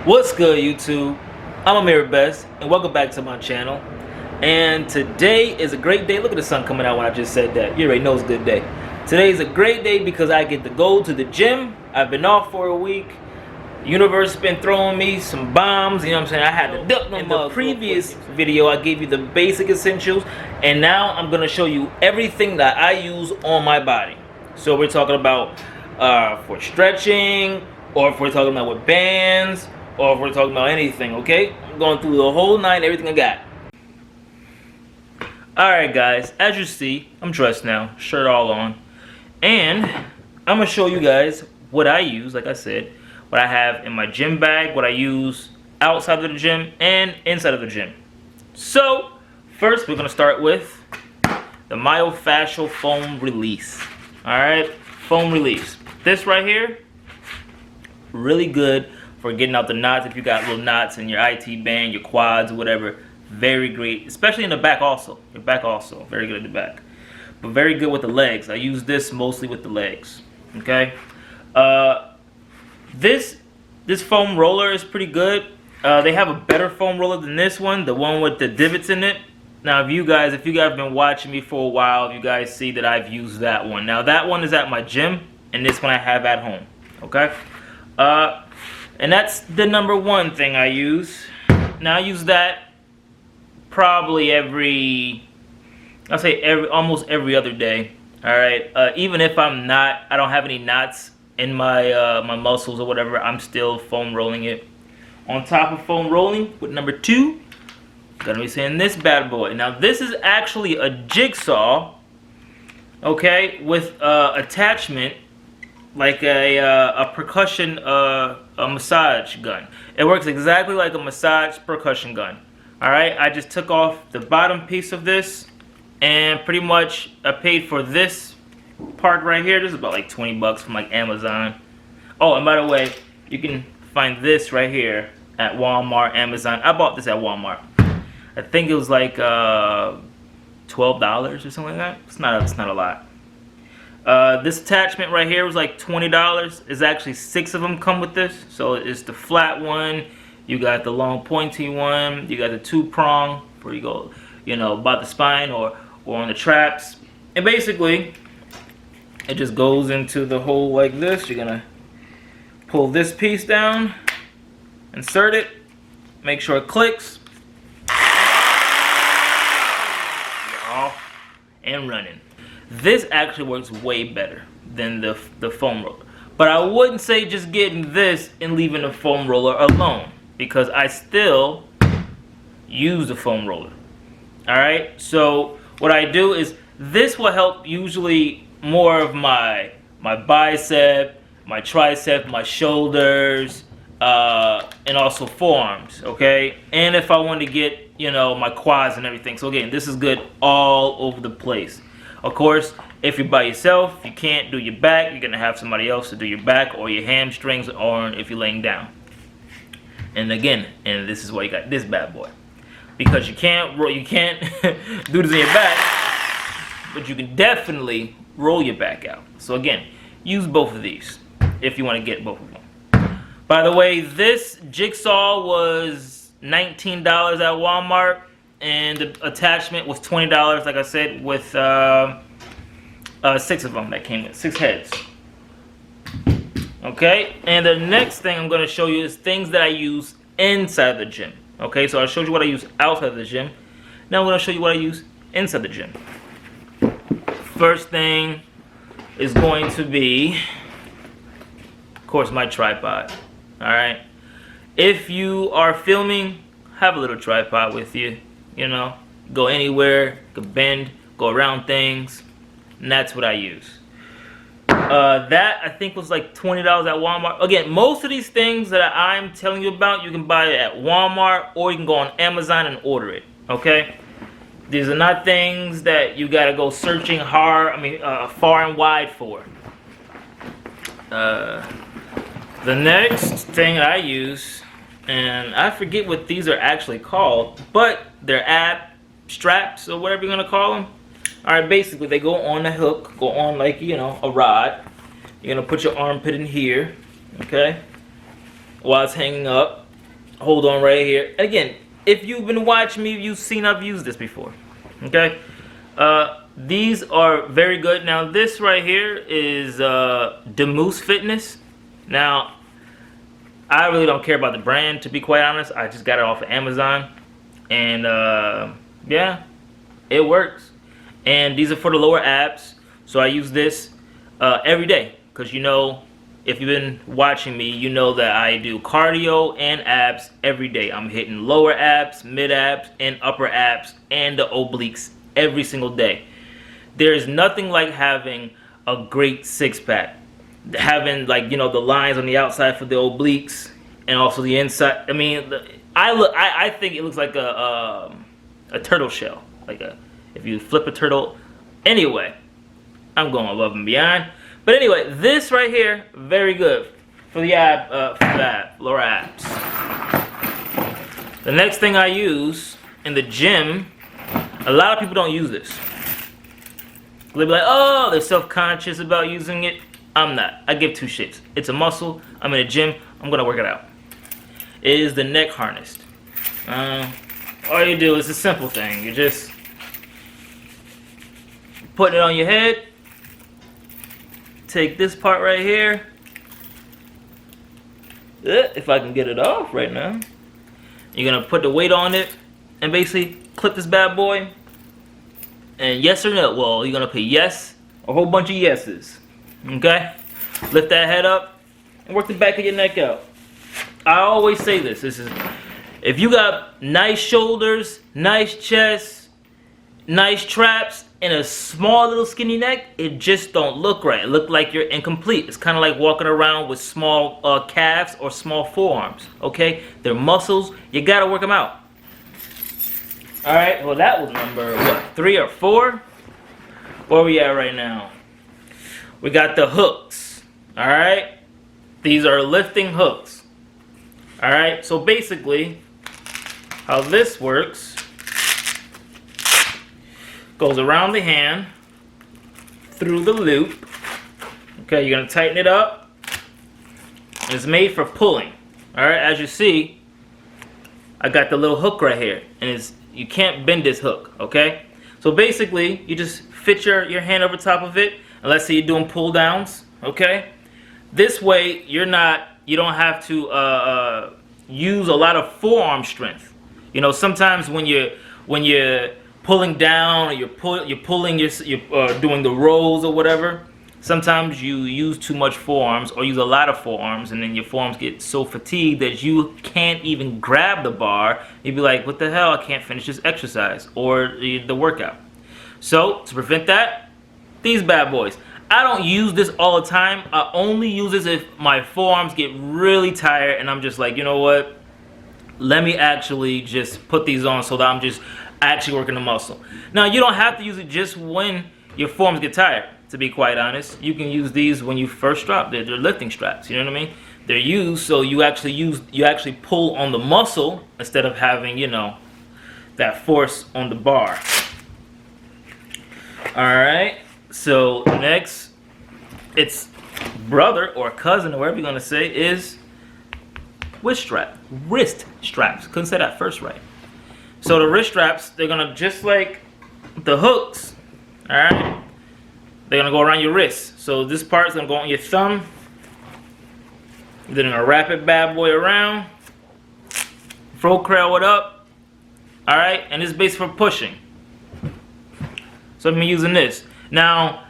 What's good, YouTube? I'm Amir Best, and welcome back to my channel. And today is a great day. Look at the sun coming out when I just said that. You already know it's a good day. Today is a great day because I get to go to the gym. I've been off for a week. The universe has been throwing me some bombs, you know what I'm saying? I had to duck them. In the previous video, I gave you the basic essentials, and now I'm going to show you everything that I use on my body. So we're talking about for stretching, or if we're talking about with bands, or if we're talking about anything, okay? I'm going through the whole nine, everything I got. Alright guys, as you see, I'm dressed now, shirt all on. And I'm going to show you guys what I use, like I said, what I have in my gym bag, what I use outside of the gym and inside of the gym. So, first we're going to start with the myofascial foam release. Alright, foam release. This right here, really good for getting out the knots. If you got little knots in your IT band, your quads, or whatever, very great, especially in the back also. Your back also, very good at the back. But very good with the legs. I use this mostly with the legs, okay? This foam roller is pretty good. They have a better foam roller than this one, the one with the divots in it. Now, if you guys have been watching me for a while, you guys see that I've used that one. Now, that one is at my gym, and this one I have at home, okay? And that's the number one thing I use. Now I use that probably almost every other day. All right. Even if I don't have any knots in my my muscles or whatever, I'm still foam rolling it. On top of foam rolling, with number two, gonna be saying this bad boy. Now this is actually a jigsaw, okay, with attachment like a percussion a massage gun. It works exactly like a massage percussion gun. Alright, I just took off the bottom piece of this, and pretty much I paid for this part right here. This is about like 20 bucks from like Amazon. Oh, and by the way, you can find this right here at Walmart, Amazon. I bought this at Walmart. I think it was like $12 or something like that. It's not a lot. This attachment right here was like $20. There's actually 6 of them come with this. So it's the flat one, you got the long pointy one, you got the 2-prong where you go, you know, about the spine or on the traps. And basically, it just goes into the hole like this. You're gonna pull this piece down, insert it, make sure it clicks, off and running. This actually works way better than the foam roller. But I wouldn't say just getting this and leaving the foam roller alone, because I still use the foam roller. Alright, so what I do is this will help usually more of my bicep, my tricep, my shoulders, and also forearms, okay? And if I want to get, you know, my quads and everything. So again, this is good all over the place. Of course, if you're by yourself, you can't do your back, you're going to have somebody else to do your back or your hamstrings, or if you're laying down. And again, and this is why you got this bad boy. Because you can't do this in your back, but you can definitely roll your back out. So again, use both of these if you want to get both of them. By the way, this jigsaw was $19 at Walmart. And the attachment was $20, like I said, with 6 of them that came with 6 heads. Okay, and the next thing I'm going to show you is things that I use inside the gym. Okay, so I showed you what I use outside the gym. Now I'm going to show you what I use inside the gym. First thing is going to be, of course, my tripod. Alright, if you are filming, have a little tripod with you. You know, go anywhere, go bend, go around things, and that's what I use. That I think was like $20 at Walmart. Again, most of these things that I'm telling you about, you can buy it at Walmart, or you can go on Amazon and order it. Okay, these are not things that you gotta go searching far and wide for. The next thing I use, and I forget what these are actually called, but they're ab straps or whatever you're gonna call them. All right, basically they go on a hook, go on like, you know, a rod. You're gonna put your armpit in here, okay, while it's hanging up, hold on right here. Again, if you've been watching me, you've seen I've used this before. Okay, these are very good. Now this right here is Demoose Fitness. Now I really don't care about the brand, to be quite honest. I just got it off of Amazon, and yeah, it works. And these are for the lower abs, so I use this every day, because you know, if you've been watching me, you know that I do cardio and abs every day. I'm hitting lower abs, mid abs, and upper abs, and the obliques every single day. There is nothing like having a great six-pack. Having, like, you know, the lines on the outside for the obliques and also the inside. I mean, I think it looks like a turtle shell. Like if you flip a turtle. Anyway, I'm going above and beyond. But anyway, this right here, very good for the lower abs. The next thing I use in the gym, a lot of people don't use this. They'll be like, oh, they're self-conscious about using it. I'm not. I give two shits. It's a muscle. I'm in a gym. I'm gonna work it out. It is the neck harness. All you do is a simple thing. You just put it on your head. Take this part right here. If I can get it off right now. You're gonna put the weight on it and basically clip this bad boy. And yes or no? Well, you're gonna put yes, a whole bunch of yeses. Okay? Lift that head up and work the back of your neck out. I always say this. This is, if you got nice shoulders, nice chest, nice traps, and a small little skinny neck, it just don't look right. It look like you're incomplete. It's kind of like walking around with small calves or small forearms. Okay? They're muscles. You gotta work them out. All right. Well, that was number what, 3 or 4? Where we at right now? We got the hooks. All right. These are lifting hooks. All right. So basically, how this works. Goes around the hand, through the loop. Okay, you're gonna tighten it up. It's made for pulling. All right, as you see, I got the little hook right here, and you can't bend this hook. Okay, so basically, you just fit your hand over top of it, and let's say you're doing pull downs. Okay, this way you don't have to use a lot of forearm strength. You know, sometimes when you're pulling down, or you're doing the rolls or whatever, sometimes you use too much forearms or use a lot of forearms, and then your forearms get so fatigued that you can't even grab the bar. You'd be like, what the hell, I can't finish this exercise or the workout. So to prevent that, these bad boys. I don't use this all the time. I only use this if my forearms get really tired and I'm just like, you know what, let me actually just put these on so that I'm just actually working the muscle. Now, you don't have to use it just when your forearms get tired, to be quite honest. You can use these when you first drop. They're lifting straps, you know what I mean? They're used so you actually pull on the muscle instead of having, you know, that force on the bar. Alright, so next, its brother or cousin or whatever you're gonna say is wrist straps. Couldn't say that first right. So the wrist straps, they're gonna, just like the hooks, all right, they're gonna go around your wrist. So this part's gonna go on your thumb. Then you're gonna wrap it bad boy around, fro crawl it up, all right, and it's based for pushing. So I'm using this. Now,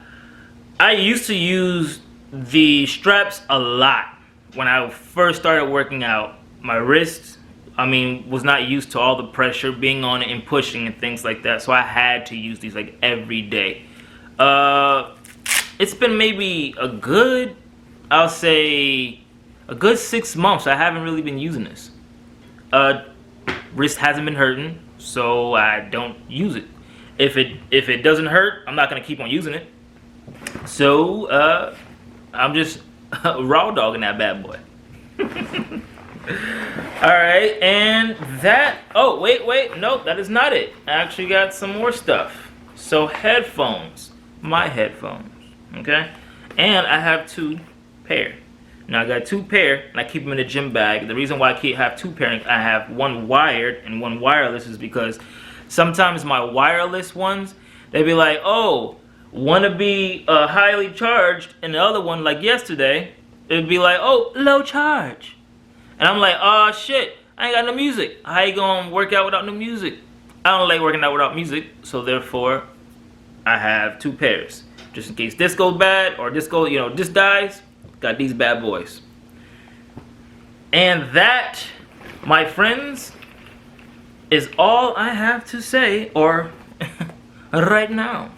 I used to use the straps a lot when I first started working out. My wrists, was not used to all the pressure being on it and pushing and things like that. So I had to use these like every day. It's been maybe I'll say a good 6 months. I haven't really been using this. Wrist hasn't been hurting, so I don't use it. If it doesn't hurt, I'm not gonna keep on using it. So I'm just raw dogging that bad boy. Alright, and that, oh, wait, no, that is not it. I actually got some more stuff. So headphones, my headphones, okay? And I have 2 pair. Now I got 2 pair, and I keep them in a gym bag. The reason why I have 2 pairing, I have one wired and one wireless, is because sometimes my wireless ones, they be like, oh, want to be highly charged, and the other one, like yesterday, it'd be like, oh, low charge. And I'm like, oh shit, I ain't got no music. How you gonna work out without no music? I don't like working out without music, so therefore, I have 2 pairs. Just in case this goes bad, or this goes, this dies, got these bad boys. And that, my friends, is all I have to say, or right now.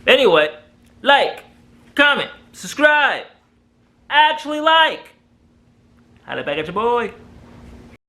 Anyway, like, comment, subscribe, actually like. Holla back at your boy.